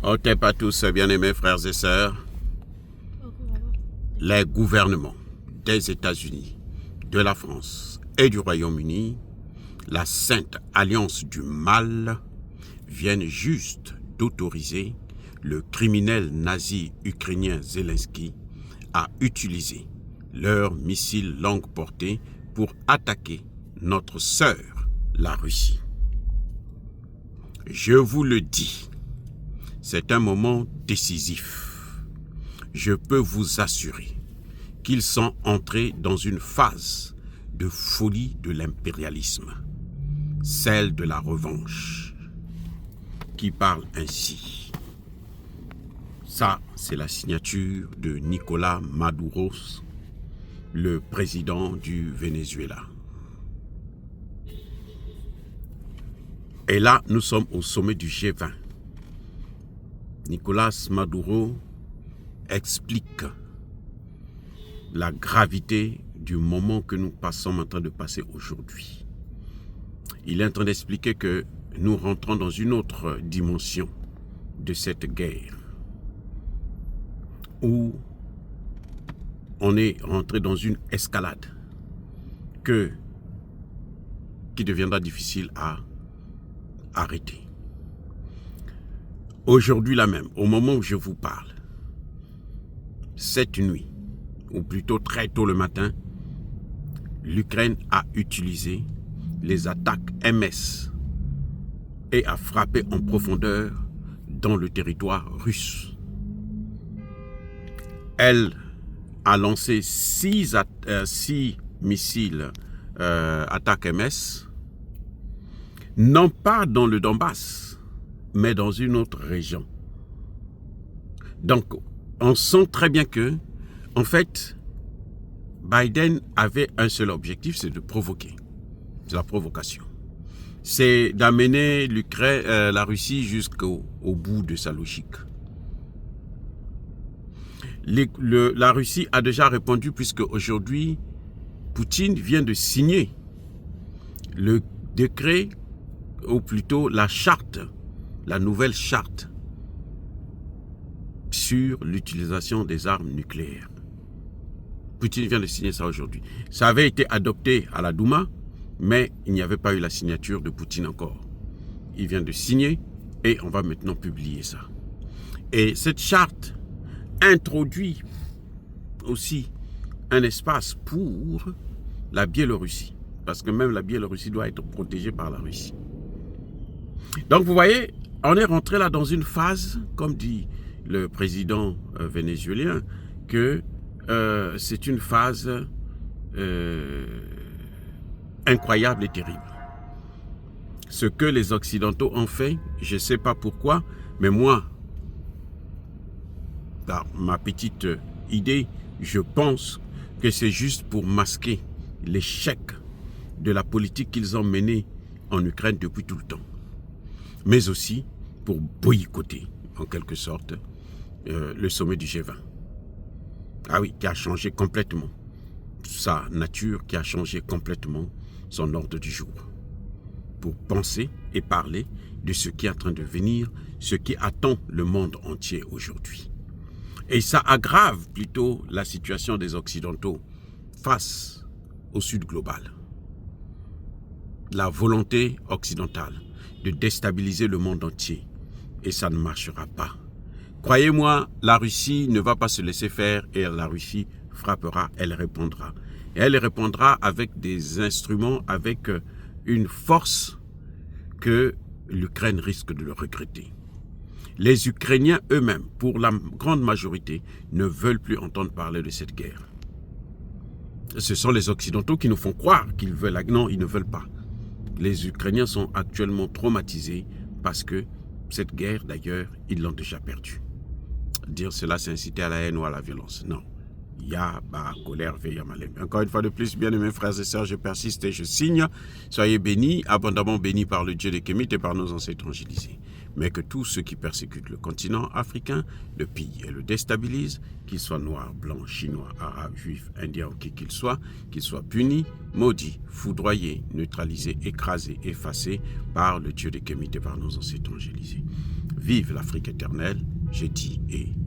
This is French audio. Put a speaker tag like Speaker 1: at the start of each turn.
Speaker 1: Otep à tous, bien-aimés frères et sœurs. Les gouvernements des États-Unis, de la France et du Royaume-Uni, la Sainte Alliance du Mal, viennent juste d'autoriser le criminel nazi ukrainien Zelensky à utiliser leurs missiles longue portée pour attaquer notre sœur, la Russie. Je vous le dis, c'est un moment décisif. Je peux vous assurer qu'ils sont entrés dans une phase de folie de l'impérialisme, celle de la revanche, qui parle ainsi. Ça, c'est la signature de Nicolás Maduro, le président du Venezuela. Et là, nous sommes au sommet du G20. Nicolás Maduro explique la gravité du moment que nous sommes en train de passer aujourd'hui. Il est en train d'expliquer que nous rentrons dans une autre dimension de cette guerre, où on est rentré dans une escalade qui deviendra difficile à arrêter. Aujourd'hui là même, au moment où je vous parle, cette nuit, ou plutôt très tôt le matin, l'Ukraine a utilisé les attaques MS et a frappé en profondeur dans le territoire russe. Elle a lancé 6 missiles attaques MS, non pas dans le Donbass, mais dans une autre région. Donc, on sent très bien que, en fait, Biden avait un seul objectif, c'est de provoquer. C'est la provocation. C'est d'amener la Russie jusqu'au bout de sa logique. La Russie a déjà répondu, puisque aujourd'hui, Poutine vient de signer le décret, ou plutôt la charte, la nouvelle charte sur l'utilisation des armes nucléaires. Poutine vient de signer ça aujourd'hui. Ça avait été adopté à la Douma, mais il n'y avait pas eu la signature de Poutine encore. Il vient de signer et on va maintenant publier ça. Et cette charte introduit aussi un espace pour la Biélorussie, parce que même la Biélorussie doit être protégée par la Russie. Donc vous voyez, on est rentré là dans une phase, comme dit le président vénézuélien, que c'est une phase incroyable et terrible. Ce que les Occidentaux ont fait, je ne sais pas pourquoi, mais moi, dans ma petite idée, je pense que c'est juste pour masquer l'échec de la politique qu'ils ont menée en Ukraine depuis tout le temps, mais aussi pour boycotter, en quelque sorte, le sommet du G20. Ah oui, qui a changé complètement sa nature, qui a changé complètement son ordre du jour, pour penser et parler de ce qui est en train de venir, ce qui attend le monde entier aujourd'hui. Et ça aggrave plutôt la situation des Occidentaux face au Sud global. La volonté occidentale de déstabiliser le monde entier, et ça ne marchera pas. Croyez-moi, la Russie ne va pas se laisser faire et la Russie frappera, elle répondra. Et elle répondra avec des instruments, avec une force que l'Ukraine risque de le regretter. Les Ukrainiens eux-mêmes, pour la grande majorité, ne veulent plus entendre parler de cette guerre. Ce sont les Occidentaux qui nous font croire qu'ils veulent. Non, ils ne veulent pas. Les Ukrainiens sont actuellement traumatisés parce que cette guerre, d'ailleurs, ils l'ont déjà perdue. Dire cela, c'est inciter à la haine ou à la violence. Non. Colère, encore une fois de plus, bien-aimés frères et sœurs, je persiste et je signe. Soyez bénis, abondamment bénis par le Dieu des Kémites et par nos ancêtres évangélisés. Mais que tous ceux qui persécutent le continent africain le pillent et le déstabilisent, qu'ils soient noirs, blancs, chinois, arabes, juifs, indiens ou qui qu'ils soient punis, maudits, foudroyés, neutralisés, écrasés, effacés par le Dieu des Kémites et par nos ancêtres évangélisés. Vive l'Afrique éternelle, j'ai dit et...